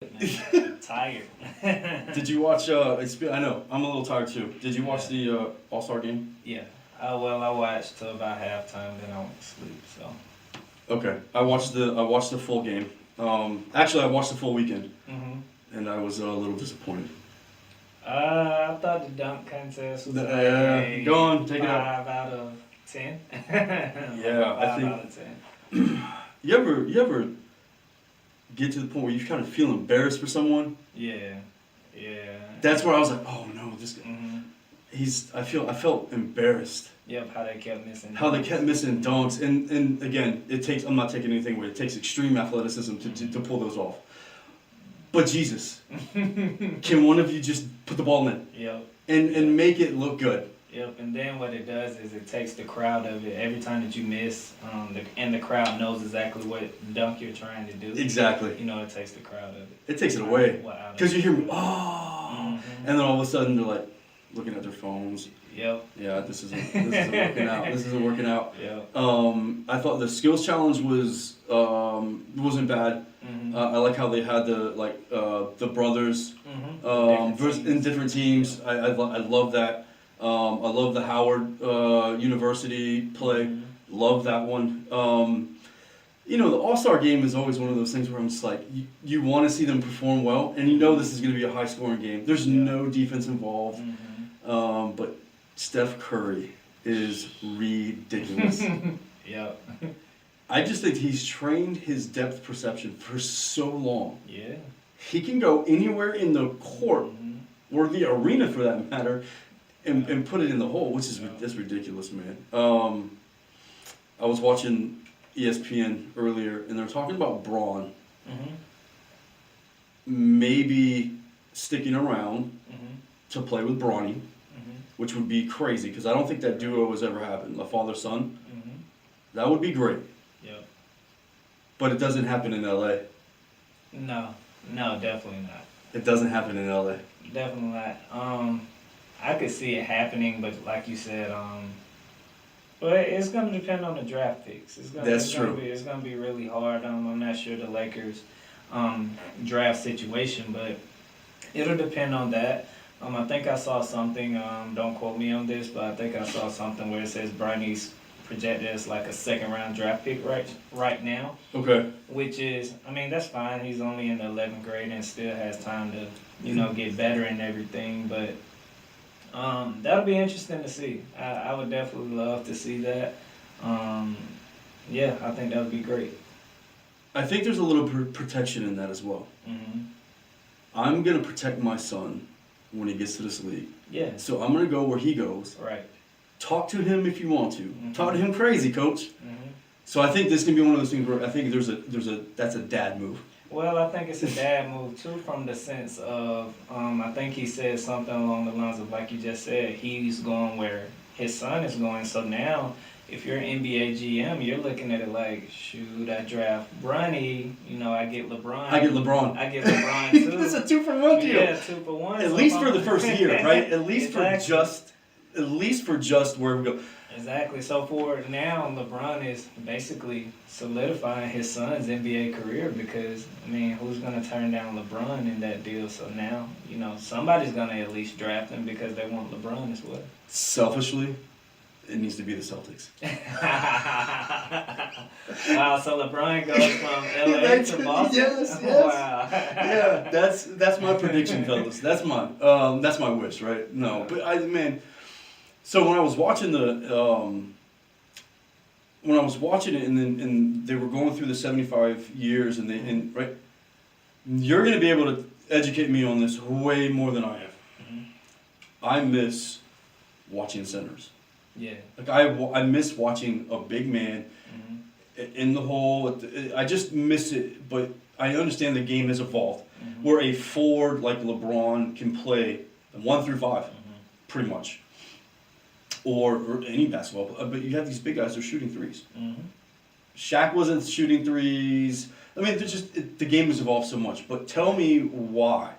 Man, tired. Did you watch? I know I'm a little tired too. Did you watch the All-Star game? Yeah. I watched till about halftime, then I went to sleep. So. Okay, I watched the full game. Actually, I watched the full weekend, Mhm. and I was a little disappointed. I thought the dunk contest was like Go on, take it out. 5 out of 10. Yeah, I Five think. out of 10. You ever get to the point where you kind of feel embarrassed for someone? Yeah. Yeah. That's where I was like, oh no, this guy. Mhm. I felt embarrassed. Yep. How they kept missing. How they dunks. kept missing dunks, and again, I'm not taking anything away. It takes extreme athleticism to pull those off. But Jesus, can one of you just put the ball in Yep. and make it look good? Yep, and then what it does is it takes the crowd of it. Every time that you miss, and the crowd knows exactly what dunk you're trying to do. Exactly. You know, it takes the crowd of it. It takes it away. What out of Because you it. hear, oh, and then all of a sudden they're like looking at their phones. Yep. Yeah, this isn't working out. This isn't working out. Yep. I thought the skills challenge wasn't bad. Mhm. I like how they had the brothers Different in different teams. I love that. I love the Howard University play. Mhm. Love that one. The All-Star game is always one of those things where I'm just like, you want to see them perform well, and you know this is going to be a high-scoring game. There's no defense involved, but Steph Curry is ridiculous. Yep. I just think he's trained his depth perception for so long. Yeah. He can go anywhere in the court, Mhm. or the arena for that matter, and put it in the hole, which is that's ridiculous, man. I was watching ESPN earlier, and they're talking about Braun Mhm. maybe sticking around Mhm. to play with Bronny, Mhm. which would be crazy because I don't think that duo has ever happened, a father-son. Mhm. That would be great, Yep. but it doesn't happen in LA. No. No, definitely not. It doesn't happen in LA. Definitely not. I could see it happening, but like you said, but it's gonna depend on the draft picks. That's it's true. It's gonna be really hard. I'm not sure the Lakers, draft situation, but it'll depend on that. I think I saw something. Don't quote me on this, but I think I saw something where it says Bronny's projected as like a second round draft pick right now. Okay. Which is, I mean, that's fine. He's only in the 11th grade and still has time to, get better and everything. But that'll be interesting to see. I would definitely love to see that. Yeah, I think that would be great. I think there's a little protection in that as well. Hmm. I'm going to protect my son when he gets to this league. Yeah. So I'm going to go where he goes. Right. Talk to him if you want to. Mhm. Talk to him crazy, coach. Hmm. So I think this can be one of those things where I think that's a dad move. Well, I think it's a dad move too, from the sense of, I think he said something along the lines of, like you just said, he's going where his son is going. So now, if you're an NBA GM, you're looking at it like, shoot, I draft Bronny, I get LeBron. I get LeBron. I get LeBron too. It's a 2-for-1 deal. Yeah, 2-for-1. At So least if for the I'm- first year, right? At least Exactly. for just where we go. Exactly. So for now, LeBron is basically solidifying his son's NBA career because, who's going to turn down LeBron in that deal? So now, somebody's going to at least draft him because they want LeBron as well. Selfishly, it needs to be the Celtics. Wow, so LeBron goes from LA to Boston? Yes. Wow. Yeah, that's my prediction, fellas. That's my wish, right? No, but so when I was watching it, and they were going through the 75 years, and right, you're gonna be able to educate me on this way more than I have. Mhm. I miss watching centers. Yeah. Like I miss watching a big man in the hole. I just miss it, but I understand the game has evolved, where a forward like LeBron can play 1 through 5, pretty much. Or any basketball, but you have these big guys that are shooting threes. Mm-hmm. Shaq wasn't shooting threes. The game has evolved so much. But tell me why.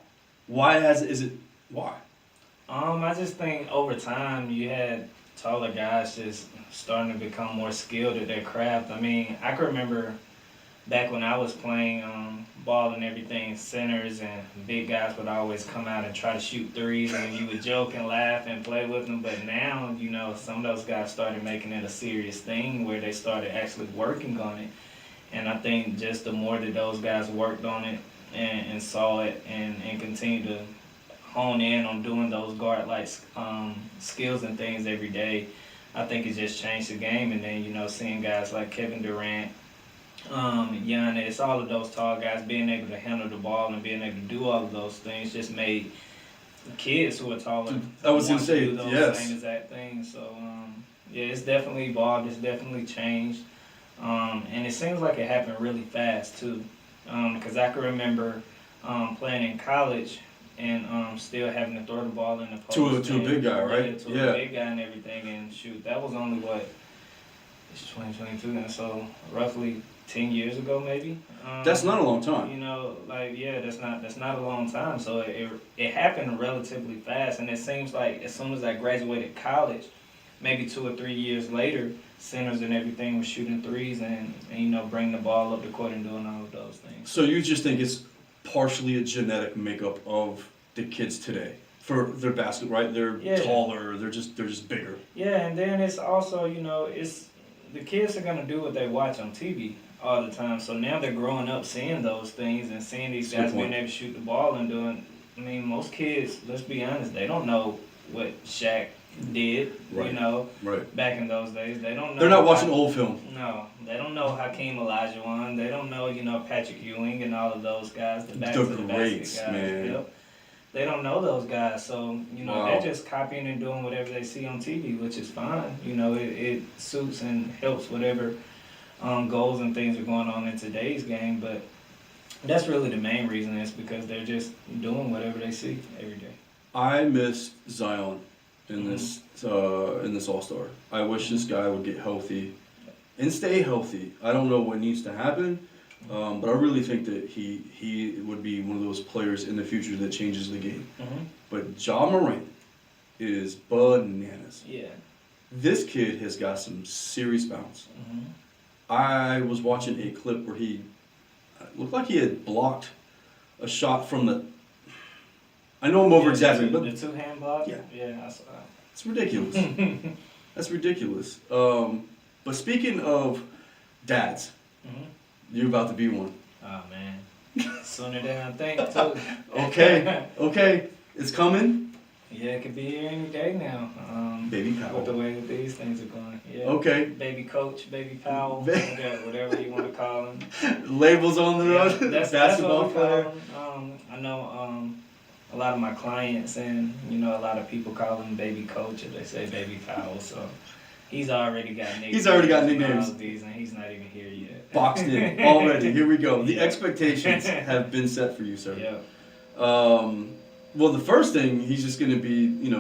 Why? I just think over time you had taller guys just starting to become more skilled at their craft. I can remember back when I was playing ball and everything, centers and big guys would always come out and try to shoot threes, and you would joke and laugh and play with them. But now, some of those guys started making it a serious thing where they started actually working on it. And I think just the more that those guys worked on it and saw it and continued to hone in on doing those guard-like skills and things every day, I think it just changed the game. And then, seeing guys like Kevin Durant, Giannis, all of those tall guys being able to handle the ball and being able to do all of those things just made kids who are taller I was want gonna say, to do those yes. same exact things. So, yeah, it's definitely evolved. It's definitely changed. And it seems like it happened really fast, too. Because I can remember playing in college and still having to throw the ball in the post. To a big guy, right? Yeah, to a big guy and everything. And shoot, that was only it's 2022, and so roughly 10 years ago, maybe. That's not a long time. That's not a long time. So it happened relatively fast, and it seems like as soon as I graduated college, maybe 2 or 3 years later, centers and everything were shooting threes and bringing the ball up the court and doing all of those things. So you just think it's partially a genetic makeup of the kids today for their basketball, right? They're taller, they're just bigger. Yeah, and then it's also, it's the kids are gonna do what they watch on TV all the time. So now they're growing up seeing those things and seeing these guys being able to shoot the ball and doing. I mean, most kids, let's be honest, they don't know what Shaq did. Right. Right. Back in those days, they don't know. They're not watching old film. No, they don't know Hakeem Olajuwon. They don't know, Patrick Ewing and all of those guys. The greats, guys. man. Yep. They don't know those guys, so Wow. they're just copying and doing whatever they see on TV, which is fine. It suits and helps whatever goals and things are going on in today's game. But that's really the main reason is because they're just doing whatever they see every day. I miss Zion in this All-Star. I wish this guy would get healthy and stay healthy. I don't know what needs to happen. But I really think that he would be one of those players in the future that changes the game. Mm-hmm. But Ja Morant is bananas. Yeah. This kid has got some serious bounce. Mm-hmm. I was watching a clip where he looked like he had blocked a shot from the. I know I'm over exaggerating, but the two-hand block. Yeah, I saw that. It's ridiculous. That's ridiculous. But speaking of dads. Mm-hmm. You're about to be one. Oh man, sooner than I think too. Okay, it's coming. Yeah, it could be here any day now. Baby Powell. With the way that these things are going. Yeah. Okay. Baby Coach, Baby Powell, whatever you want to call him. Labels on the road. That's Basketball what we player. call him. I know a lot of my clients and a lot of people call him Baby Coach or they say Baby Powell. So. He's already got nicknames. And he's not even here yet. Boxed in already. Here we go. The expectations have been set for you, sir. Yeah. Well, the first thing, he's just going to be,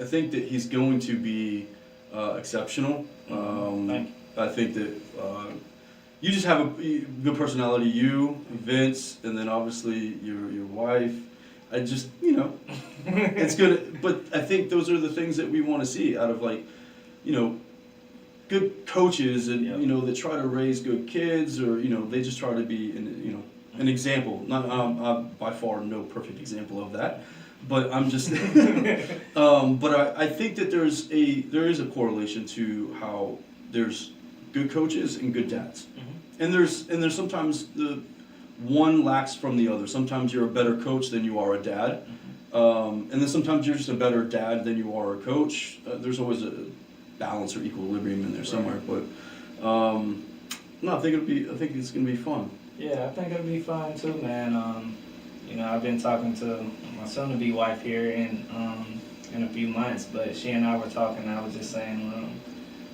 I think that he's going to be exceptional. I think that you just have a good personality. You, Vince, and then obviously your wife. I just, it's good. But I think those are the things that we want to see out of good coaches and that try to raise good kids or they just try to be an example. Not I'm by far no perfect example of that, but I'm just. But I think that there is a correlation to how there's good coaches and good dads, and there's sometimes the one lacks from the other. Sometimes you're a better coach than you are a dad, and then sometimes you're just a better dad than you are a coach. There's always a balance or equilibrium in there somewhere, but no, I think it's gonna be fun. Yeah, I think it'll be fun too, man. I've been talking to my soon-to-be wife here in a few months, but she and I were talking. I was just saying,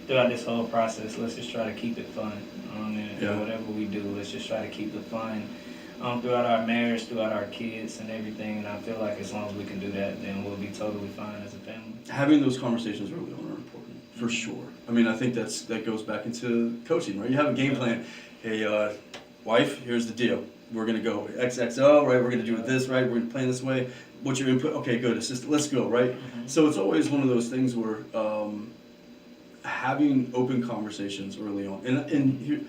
throughout this whole process, let's just try to keep it fun. And whatever we do, let's just try to keep it fun. Throughout our marriage, throughout our kids and everything, and I feel like as long as we can do that, then we'll be totally fine as a family. Having those conversations early on are important, for sure. I mean, I think that goes back into coaching, right? You have a game plan. Hey, wife, here's the deal. We're gonna go XXO, right? We're gonna do it this, right? We're gonna plan this way. What's your input? Okay, good. Assistant, let's go, right? Mm-hmm. So it's always one of those things where having open conversations early on, and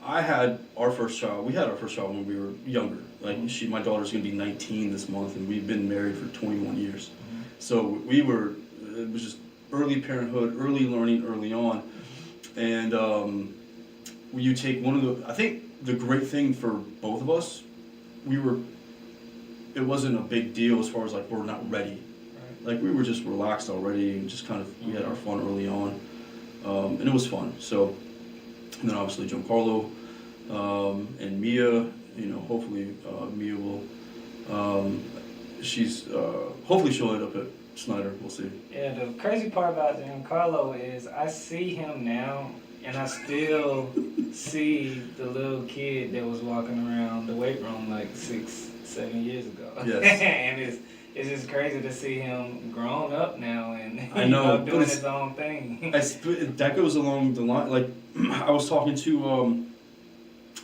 I had our first child. We had our first child when we were younger. Like my daughter's gonna be 19 this month, and we've been married for 21 years. So it was just early parenthood, early learning, early on, and you take I think the great thing for both of us, it wasn't a big deal as far as like we're not ready. Like we were just relaxed already, and just kind of we had our fun early on, and it was fun. So, and then obviously Giancarlo, and Mia. Hopefully Mia will. Hopefully she'll end up at Snyder. We'll see. Yeah, the crazy part about Giancarlo is I see him now, and I still see the little kid that was walking around the weight room like 6-7 years ago. Yes. And it's just crazy to see him grown up now and I know, doing his own thing. That goes along the line. Like I was talking to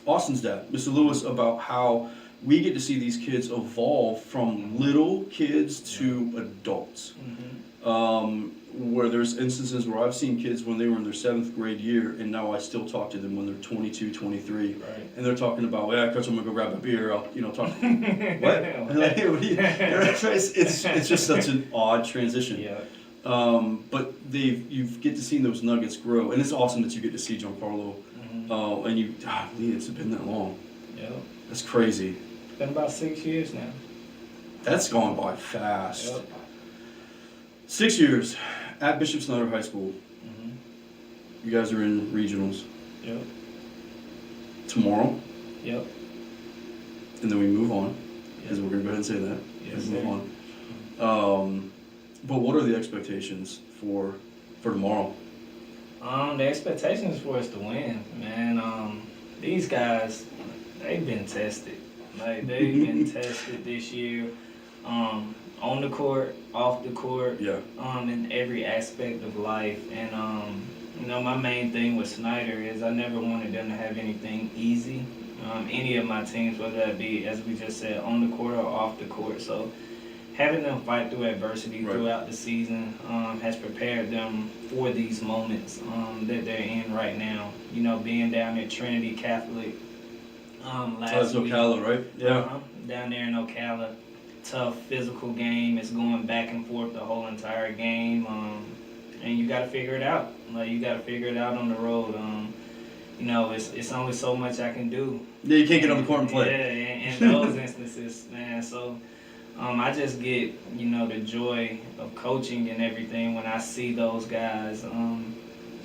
Austin's dad, Mr. Lewis, about how we get to see these kids evolve from little kids to adults. Where there's instances where I've seen kids when they were in their 7th grade year, and now I still talk to them when they're 22, 23, and they're talking about, coach, I'm gonna go grab a beer. I'll, talk. What? Like, hey, what are you? It's just such an odd transition. Yeah. But you get to see those nuggets grow, and it's awesome that you get to see Giancarlo. And it's been that long. Yeah. That's crazy. It's been about 6 years now. That's gone by fast. Yep. 6 years at Bishop Snyder High School. You guys are in regionals. Yep. Tomorrow. Yep. And then we move on, because we're gonna go ahead and say that. Yes, move on. But what are the expectations for tomorrow? The expectations for us to win, man. These guys, they've been tested. Like they've been tested this year. On the court, off the court, in every aspect of life. And my main thing with Snyder is I never wanted them to have anything easy. Any of my teams, whether that be, as we just said, on the court or off the court. So having them fight through adversity throughout the season has prepared them for these moments that they're in right now. Being down at Trinity Catholic last week. Ocala, right? Yeah. Down there in Ocala. Tough physical game. It's going back and forth the whole entire game, and you got to figure it out. Like you got to figure it out on the road. It's only so much I can do. Yeah, you can't get on the court and play. Yeah, in those instances, man. So I just get the joy of coaching and everything when I see those guys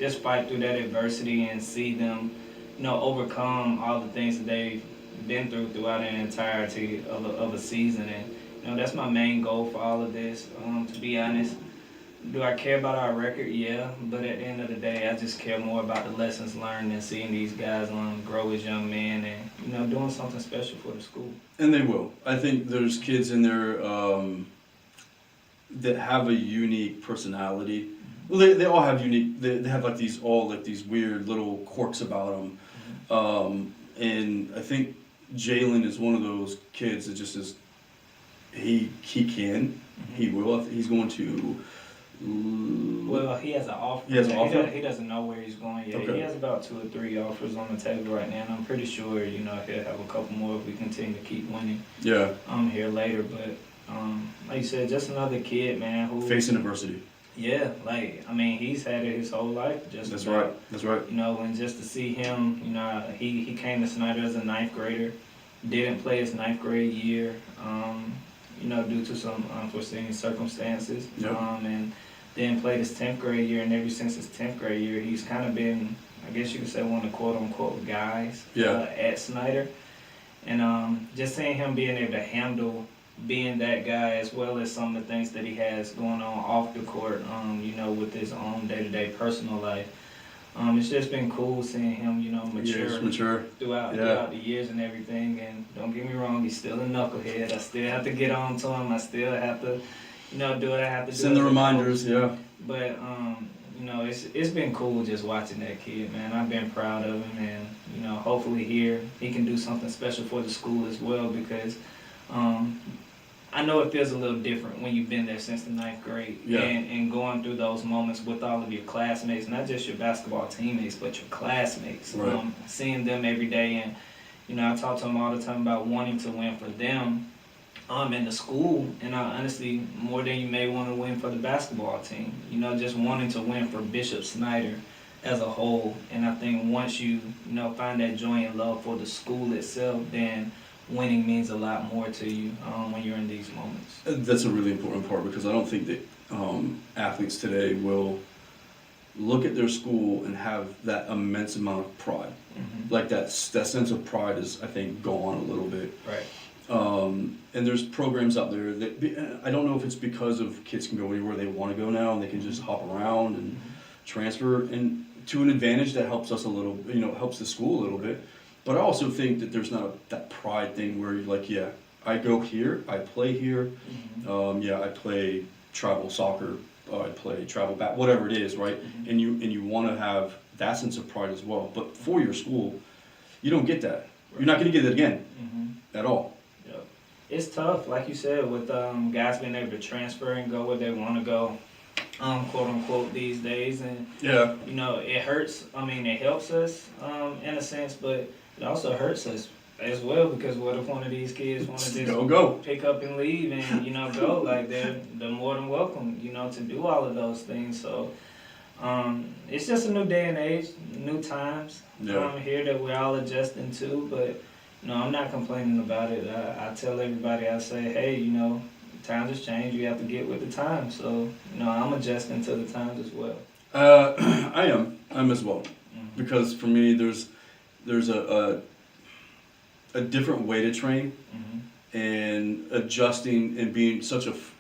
just fight through that adversity and see them overcome all the things that they've been throughout the entirety of a season. And that's my main goal for all of this. To be honest, do I care about our record? Yeah, but at the end of the day, I just care more about the lessons learned and seeing these guys grow as young men and doing something special for the school. And they will. I think there's kids in there that have a unique personality. Well, they all have unique. They have like these weird little quirks about them, and I think Jalen is one of those kids that just is. He can. He will. He's going to. Well, he has an offer. He has an offer? He doesn't know where he's going yet. Okay. He has about 2 or 3 offers on the table right now, and I'm pretty sure he'll have a couple more if we continue to keep winning. Yeah. Here later, but like you said, just another kid, man, who facing adversity. Yeah, he's had it his whole life. That's right. And just to see him, he came to Snyder as a 9th grader, didn't play his 9th grade year, due to some unforeseen circumstances. Yep. And then played his 10th grade year, and ever since his 10th grade year, he's kind of been, I guess you could say, one of the quote-unquote guys at Snyder. And just seeing him being able to handle being that guy, as well as some of the things that he has going on off the court, with his own day-to-day personal life. It's just been cool seeing him, mature throughout the years and everything. And don't get me wrong, he's still a knucklehead. I still have to get on to him. I still have to, do what I have to do. Send the reminders, But it's been cool just watching that kid, man. I've been proud of him, and hopefully here he can do something special for the school as well, because I I know it feels a little different when you've been there since the 9th grade, Yeah. and going through those moments with all of your classmates, not just your basketball teammates, but your classmates. Right. Seeing them every day, and I talk to them all the time about wanting to win for them in the school, and I honestly, more than you may want to win for the basketball team, just wanting to win for Bishop Snyder as a whole. And I think once you find that joy and love for the school itself, then winning means a lot more to you when you're in these moments. That's a really important part, because I don't think that athletes today will look at their school and have that immense amount of pride. Mm-hmm. Like that sense of pride is, I think, gone a little bit. Right. And there's programs out there that I don't know if it's because of kids can go anywhere they want to go now, and they can just hop around and transfer, and to an advantage that helps us a little, helps the school a little bit. But I also think that there's not that pride thing where you're like, yeah, I go here, I play here, yeah, I play travel soccer, I play travel whatever it is, right? And you want to have that sense of pride as well. But for your school, you don't get that. You're not going to get it again at all. Yep. It's tough, like you said, with guys being able to transfer and go where they want to go, quote unquote, these days. And yeah, it hurts. I mean, it helps us in a sense, but it also hurts us as well, because what if one of these kids want to just go pick up and leave and go? Like they're more than welcome, to do all of those things. So it's just a new day and age, new times here that we're all adjusting to. But I'm not complaining about it. I tell everybody, I say, hey, times has changed. You have to get with the times. So I'm adjusting to the times as well. I'm as well, because for me there's a different way to train, and adjusting and being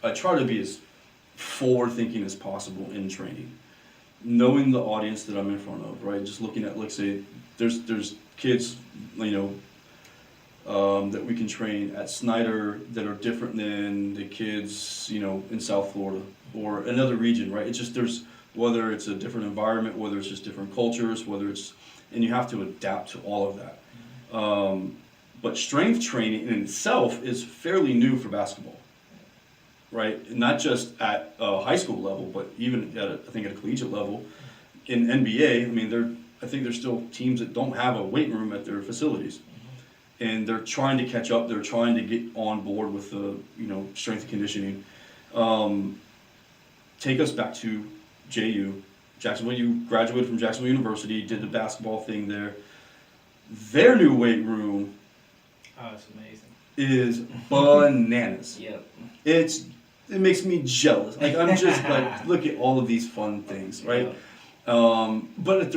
I try to be as forward thinking as possible in training, knowing the audience that I'm in front of, right? Just looking at, let's say, there's kids, that we can train at Snyder that are different than the kids, in South Florida or another region, right? It's just whether it's a different environment, whether it's just different cultures, and you have to adapt to all of that. But strength training in itself is fairly new for basketball, right? Not just at a high school level, but even at a collegiate level. In NBA, I mean, I think there's still teams that don't have a weight room at their facilities, and they're trying to catch up. They're trying to get on board with the strength and conditioning. Take us back to JU, Jacksonville. You graduated from Jacksonville University, did the basketball thing there. Their new weight room. Oh, it's amazing. Is bananas. Yep. It makes me jealous. Like, I'm just like, look at all of these fun things, right? Yep. But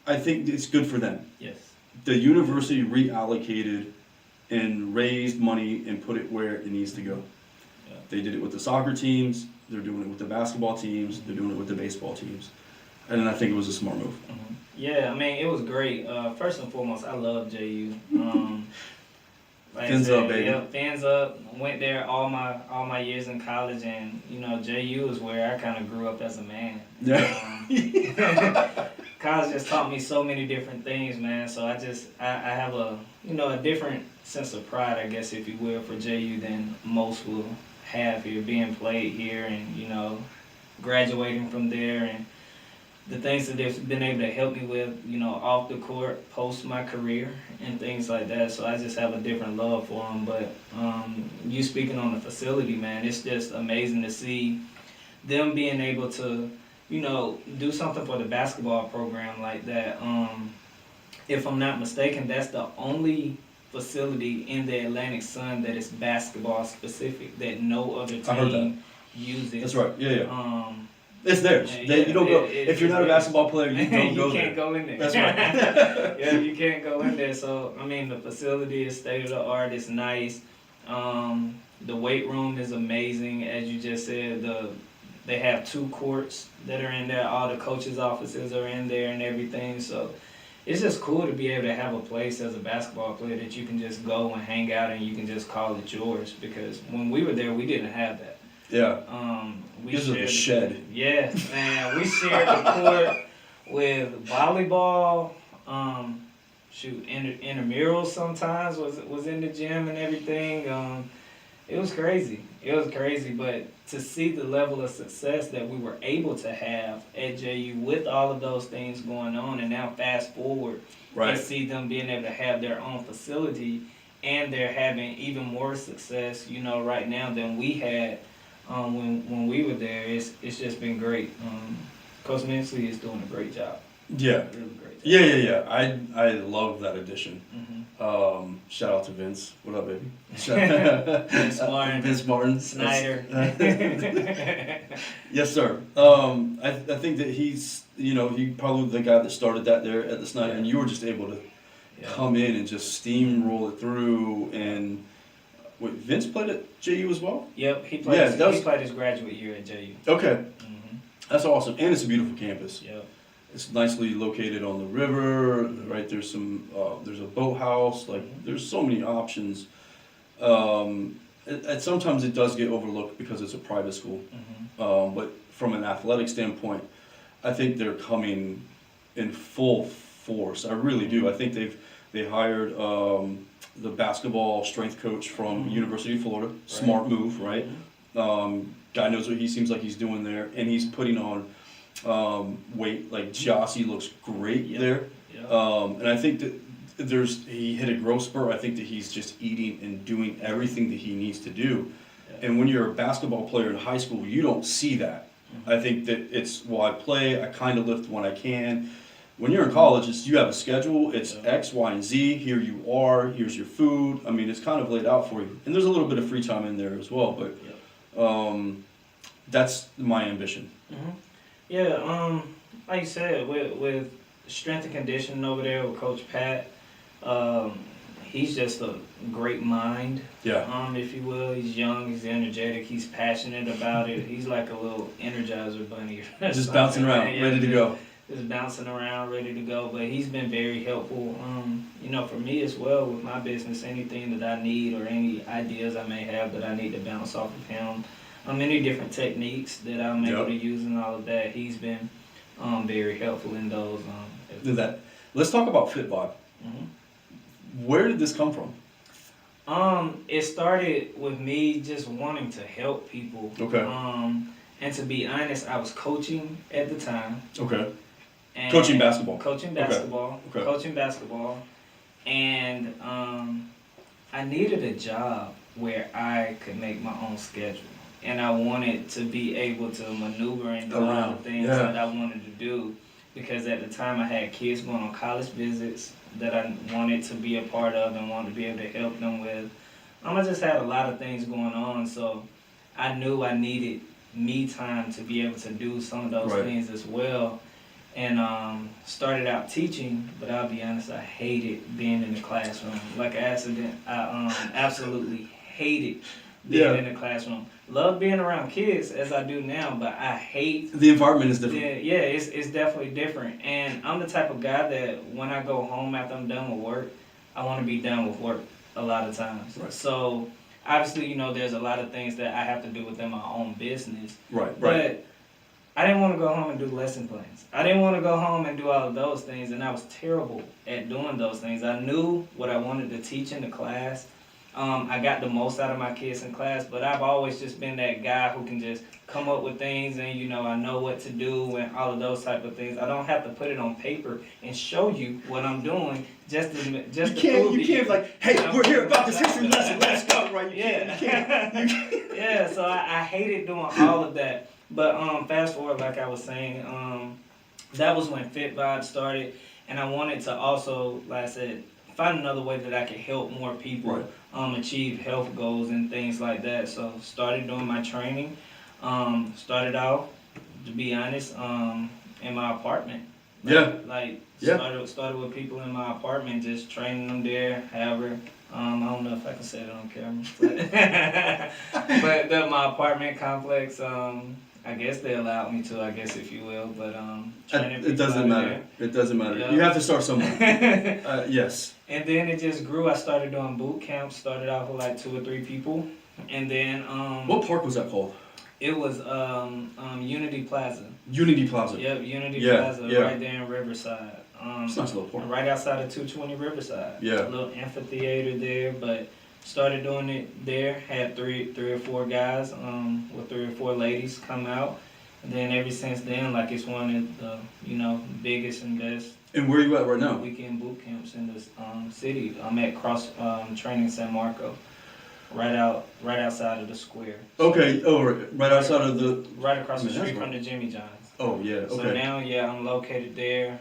I think it's good for them. Yes. The university reallocated and raised money and put it where it needs to go. Yep. They did it with the soccer teams. They're doing it with the basketball teams. They're doing it with the baseball teams. And I think it was a smart move. Yeah, I mean, it was great. First and foremost, I love JU. Fins up, baby. Yeah, fins up. Went there all my years in college, and JU is where I kind of grew up as a man. Yeah. College just taught me so many different things, man. So I have a a different sense of pride, I guess, if you will, for JU than most will have here, being played here, and graduating from there, and the things that they've been able to help me with, off the court, post my career, and things like that. So I just have a different love for them. But you speaking on the facility, man, it's just amazing to see them being able to, do something for the basketball program like that. If I'm not mistaken, that's the only facility in the Atlantic Sun that is basketball specific, that no other team uses. That's right. Yeah. It's theirs. You don't go. If you're not a basketball player, you don't go there. You can't go in there. That's right. Yeah, you can't go in there. So I mean, the facility is state of the art. It's nice. The weight room is amazing, as you just said. They have 2 courts that are in there. All the coaches' offices are in there and everything. So it's just cool to be able to have a place as a basketball player that you can just go and hang out, and you can just call it yours. Because when we were there, we didn't have that. Yeah. We this shared is a shed. Yeah, man. We shared the court with volleyball. Intramurals sometimes was in the gym and everything. It was crazy. It was crazy, but to see the level of success that we were able to have at JU with all of those things going on, and now fast forward and see them being able to have their own facility, and they're having even more success, you know, right now than we had when we were there. It's just been great. Coach Minsley is doing a great job. Yeah. Really great job. Yeah. I love that addition. Shout out to Vince. What up, baby? Vince Martin. Snyder. Yes, sir. I think that he's, he probably the guy that started that there at the Snyder, and you were just able to come in and just steamroll it through. And wait, Vince played at JU as well? Yep, he played. He played his graduate year at JU. Okay, that's awesome, and it's a beautiful campus. Yep. It's nicely located on the river, right? There's some, there's a boathouse, there's so many options. Sometimes it does get overlooked because it's a private school. But from an athletic standpoint, I think they're coming in full force. I really do. I think they hired the basketball strength coach from University of Florida. Smart move, right? Guy knows what he seems like he's doing there, and he's putting on weight. Like Jossie looks great there, and I think that he hit a growth spurt. I think that he's just eating and doing everything that he needs to do. And when you're a basketball player in high school, you don't see that. I think that it's, I play, I kind of lift when I can. When you're in college, you have a schedule. It's X, Y, and Z. Here you are. Here's your food. I mean, it's kind of laid out for you, and there's a little bit of free time in there as well. But that's my ambition. Yeah, like you said, with strength and conditioning over there with Coach Pat, he's just a great mind, if you will. He's young, he's energetic, he's passionate about it. He's like a little Energizer bunny. Just bouncing around, ready to go. Just bouncing around, ready to go. But he's been very helpful, for me as well with my business. Anything that I need or any ideas I may have that I need to bounce off of him. Any different techniques that I'm able to use and all of that. He's been very helpful in those. Let's talk about FitBot. Where did this come from? It started with me just wanting to help people. Okay. And to be honest, I was coaching at the time. Okay. Coaching basketball. Coaching basketball. Okay. Coaching basketball. And I needed a job where I could make my own schedule. And I wanted to be able to maneuver and do all the things that I wanted to do. Because at the time I had kids going on college visits that I wanted to be a part of and wanted to be able to help them with. I just had a lot of things going on, so I knew I needed me time to be able to do some of those things as well. And started out teaching, but I'll be honest, I hated being in the classroom. Like accident, I absolutely hated being in the classroom. Love being around kids as I do now, but I hate... The environment is different. It's definitely different. And I'm the type of guy that when I go home after I'm done with work, I want to be done with work a lot of times. So obviously, there's a lot of things that I have to do within my own business. But I didn't want to go home and do lesson plans. I didn't want to go home and do all of those things, and I was terrible at doing those things. I knew what I wanted to teach in the class. I got the most out of my kids in class, but I've always just been that guy who can just come up with things and, I know what to do and all of those type of things. I don't have to put it on paper and show you what I'm doing just to prove it. You can't like, hey, we're here about this history lesson, let's go, right? You can't. Yeah, so I hated doing all of that. But fast forward, like I was saying, that was when FitBot started, and I wanted to also, like I said, find another way that I could help more people achieve health goals and things like that. So started doing my training. Started out, to be honest, in my apartment. Started with people in my apartment, just training them there. However, I don't know if I can say that on camera, but my apartment complex. I guess they allowed me to, if you will, but it doesn't matter. It doesn't matter. You have to start somewhere. Yes. And then it just grew. I started doing boot camps. Started off with like 2 or 3 people, and then what park was that called? It was Unity Plaza. Unity Plaza. Yep, Unity Plaza, right there in Riverside. It's a nice little park. Right outside of 220 Riverside. Yeah. A little amphitheater there, but started doing it there. Had three or four guys, with 3 or 4 ladies come out. And then ever since then, like it's one of the, biggest and best And where are you at right now? weekend boot camps in this city. I'm at Cross Training San Marco, right outside of the square. Okay. Oh, right outside of the. Right across the Man, that's street from right. the Jimmy John's. Oh yeah. Okay. So now, I'm located there.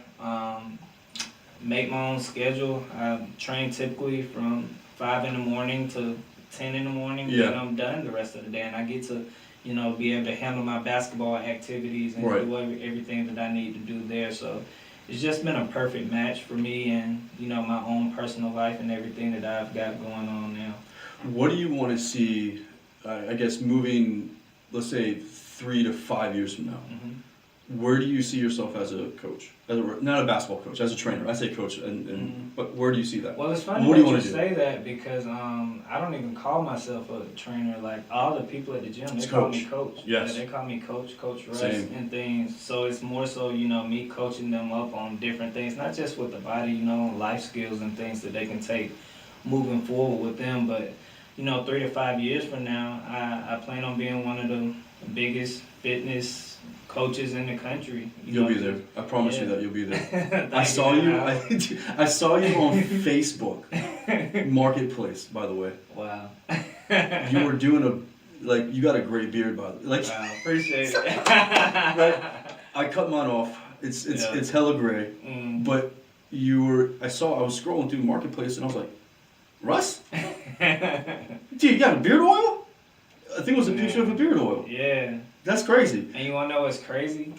Make my own schedule. I train typically from 5 in the morning to 10 in the morning. Yeah. And I'm done the rest of the day, and I get to, be able to handle my basketball activities and Right. do everything that I need to do there. So it's just been a perfect match for me and, my own personal life and everything that I've got going on now. What do you want to see? I guess moving, let's say 3 to 5 years from now. Mm-hmm. Where do you see yourself as a coach? Not a basketball coach, as a trainer. I say coach, but where do you see that? Well, it's funny What do you that wanna you do? say that because I don't even call myself a trainer. Like all the people at the gym, It's they call coach. me coach. Yes. Yeah, they call me Coach Russ Same. and things. So it's more so, me coaching them up on different things, not just with the body, life skills and things that they can take moving forward with them. But 3 to 5 years from now, I plan on being one of the biggest fitness coaches in the country. You'll be there. I promise you Yeah. that you'll be there. Thank I saw you. Al. I saw you on Facebook Marketplace. By the way, Wow. you were doing you got a great beard. By the way, Wow, appreciate it. I cut mine off. It's Yeah. it's hella gray. Mm. But I was scrolling through Marketplace and I was like, Russ, dude, you got a beard oil? I think it was a picture of a beard oil. Yeah. That's crazy. And you want to know what's crazy?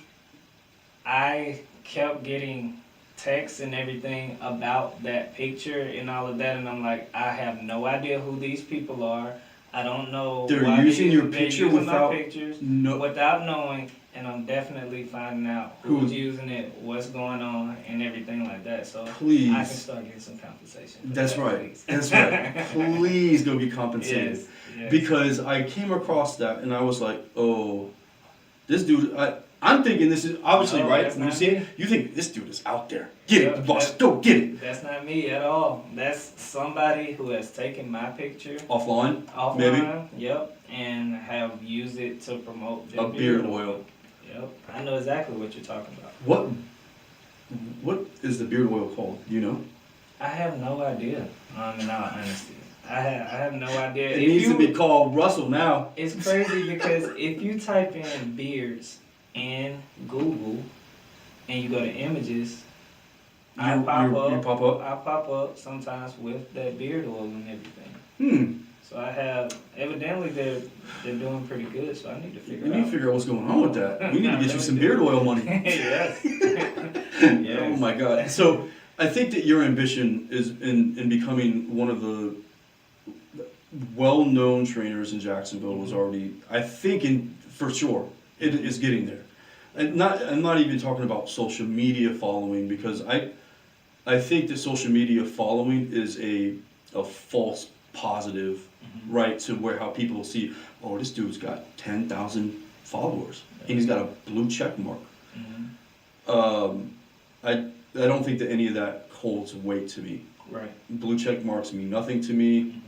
I kept getting texts and everything about that picture and all of that, and I'm like, I have no idea who these people are. I don't know. They're why using your they're picture using without- my pictures No. without knowing, and I'm definitely finding out who's using it, what's going on, and everything like that. So I can Please. start getting some compensation. for That's that, right. please. That's right. Please go get compensated. Yes. Yes. Because I came across that and I was like, oh, this dude, I'm thinking this is obviously No, right. that's When you not see me. it, you think this dude is out there. Get Yeah, it, boss. that- Go get it. That's not me at all. That's somebody who has taken my picture Offline, offline, maybe? Yep, and have used it to promote their A beard oil. Yep, I know exactly what you're talking about. What is the beard oil called? Do you know? I have no idea, in all honesty. I have no idea. It needs to be called Russell now. It's crazy because if you type in beards in Google and you go to images, I You pop up? I pop up sometimes with that beard oil and everything. Hmm. So I have, evidently they're doing pretty good, so I need to figure We it need out. to figure out what's going on with that. We need to get you some beard oil money. Yes. Oh Yes. my God. So I think that your ambition is in becoming one of the well-known trainers in Jacksonville was already, I think, for sure, it is getting there. And I'm not even talking about social media following, because I think that social media following is a false positive, right, to where how people see, oh, this dude's got 10,000 followers and he's got a blue check mark. I don't think that any of that holds weight to me. Right. Blue check marks mean nothing to me.